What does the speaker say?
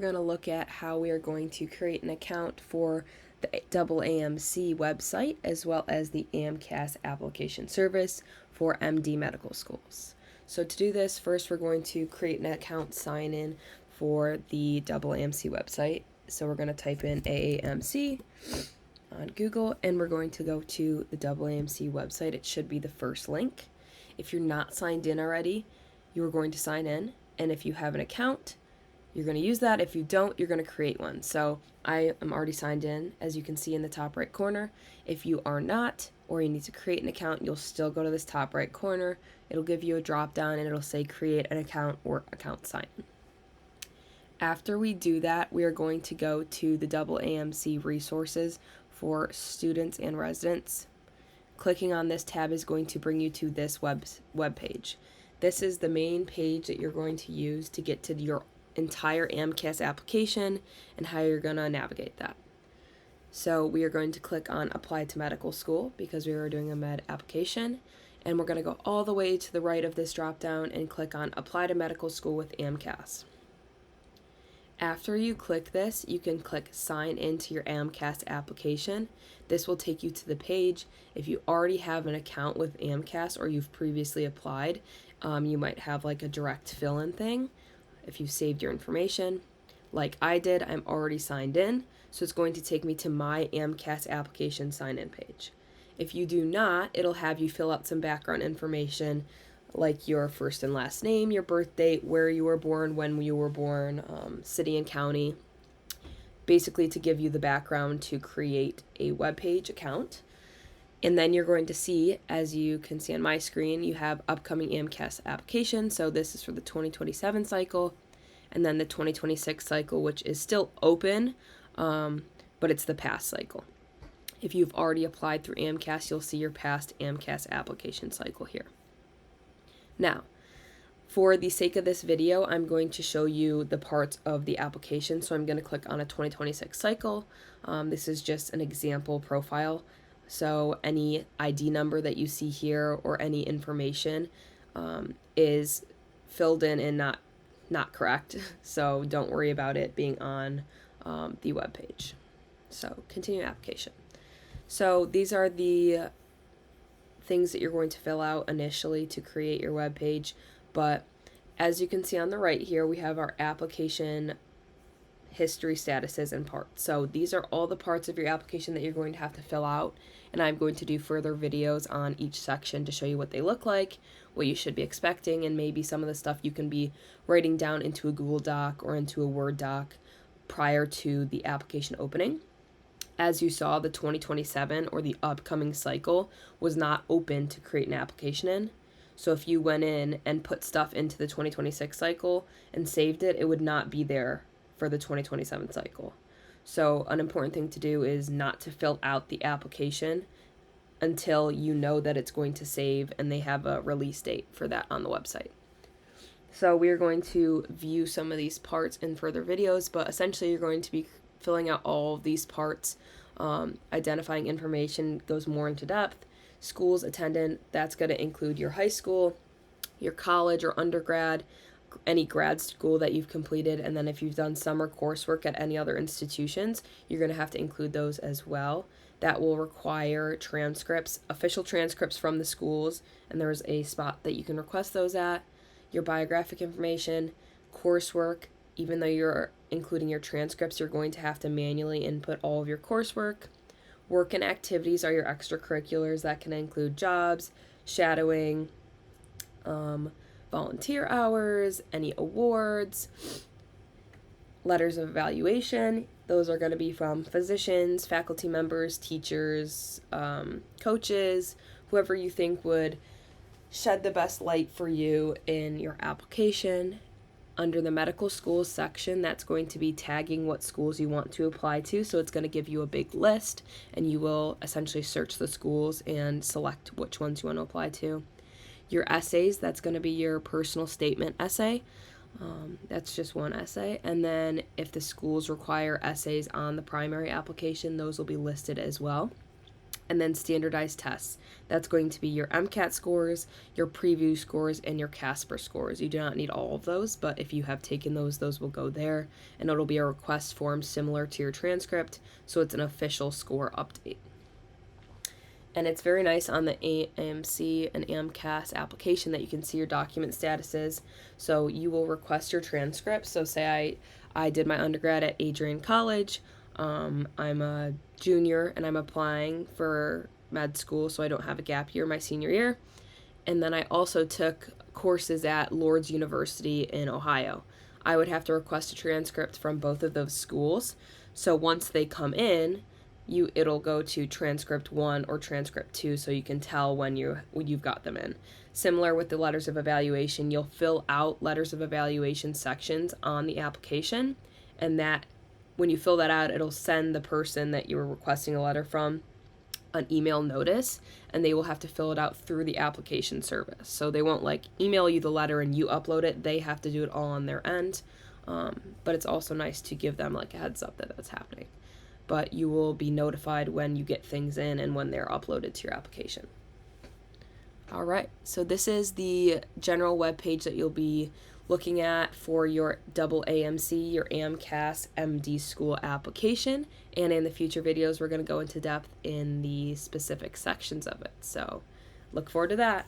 We're going to look at how we are going to create an account for the AAMC website as well as the AMCAS application service for MD medical schools. So to do this, first we're going to create an account sign in for the AAMC website. So we're going to type in AAMC on Google and we're going to go to the AAMC website. It should be the first link. If you're not signed in already, you are going to sign in, and if you have an account, you're going to use that. If you don't, you're going to create one. So I am already signed in, as you can see in the top right corner. If you are not, or you need to create an account, you'll still go to this top right corner. It'll give you a drop down and it'll say create an account or account sign in. After we do that, we are going to go to the AAMC resources for students and residents. Clicking on this tab is going to bring you to this web page. This is the main page that you're going to use to get to your entire AMCAS application and how you're going to navigate that. So we are going to click on apply to medical school because we are doing a med application, and we're going to go all the way to the right of this drop down and click on apply to medical school with AMCAS. After you click this, you can click sign into your AMCAS application. This will take you to the page. If you already have an account with AMCAS or you've previously applied, you might have like a direct fill-in thing. If you've saved your information, like I did, I'm already signed in, so it's going to take me to my AMCAS application sign-in page. If you do not, it'll have you fill out some background information like your first and last name, your birth date, where you were born, when you were born, city and county, basically to give you the background to create a web page account. And then you're going to see, as you can see on my screen, you have upcoming AMCAS application. So this is for the 2027 cycle, and then the 2026 cycle, which is still open, but it's the past cycle. If you've already applied through AMCAS, you'll see your past AMCAS application cycle here. Now, for the sake of this video, I'm going to show you the parts of the application. So I'm going to click on a 2026 cycle. This is just an example profile. So any ID number that you see here or any information is filled in and not correct. So don't worry about it being on the web page. So continue application. So these are the things that you're going to fill out initially to create your web page. But as you can see on the right here, we have our application history, statuses, and parts. So these are all the parts of your application that you're going to have to fill out, and I'm going to do further videos on each section to show you what they look like, what you should be expecting, and maybe some of the stuff you can be writing down into a Google Doc or into a Word doc prior to the application opening. As you saw, the 2027 or the upcoming cycle was not open to create an application in. So if you went in and put stuff into the 2026 cycle and saved it, it would not be there for the 2027 cycle. So an important thing to do is not to fill out the application until you know that it's going to save and they have a release date for that on the website. So we are going to view some of these parts in further videos, but essentially you're going to be filling out all of these parts. Identifying information goes more into depth. Schools attendant, that's going to include your high school, your college or undergrad, any grad school that you've completed, and then if you've done summer coursework at any other institutions, you're going to have to include those as well. That will require transcripts, official transcripts from the schools, and there's a spot that you can request those at. Your biographic information, coursework, even though you're including your transcripts, you're going to have to manually input all of your coursework. Work and activities are your extracurriculars. That can include jobs, shadowing, volunteer hours, any awards, letters of evaluation. Those are going to be from physicians, faculty members, teachers, coaches, whoever you think would shed the best light for you in your application. Under the medical schools section, that's going to be tagging what schools you want to apply to. So it's going to give you a big list, and you will essentially search the schools and select which ones you want to apply to. Your essays, that's going to be your personal statement essay. That's just one essay. And then if the schools require essays on the primary application, those will be listed as well. and then standardized tests. That's going to be your MCAT scores, your preview scores, and your Casper scores. You do not need all of those, but if you have taken those will go there, and it'll be a request form similar to your transcript, so it's an official score update. And it's very nice on the AMC and AMCAS application that you can see your document statuses. So you will request your transcript. So say I did my undergrad at Adrian College. I'm a junior and I'm applying for med school, so I don't have a gap year my senior year. And then I also took courses at Lourdes University in Ohio. I would have to request a transcript from both of those schools. So once they come in, it'll go to transcript 1 or transcript 2, so you can tell when you've got them in. Similar with the letters of evaluation, you'll fill out letters of evaluation sections on the application, and that when you fill that out, it'll send the person that you were requesting a letter from an email notice, and they will have to fill it out through the application service. So they won't email you the letter and you upload it. They have to do it all on their end. But it's also nice to give them a heads up that that's happening. But you will be notified when you get things in and when they're uploaded to your application. All right, so this is the general web page that you'll be looking at for your AAMC, your AMCAS MD school application. And in the future videos, we're going to go into depth in the specific sections of it. So look forward to that.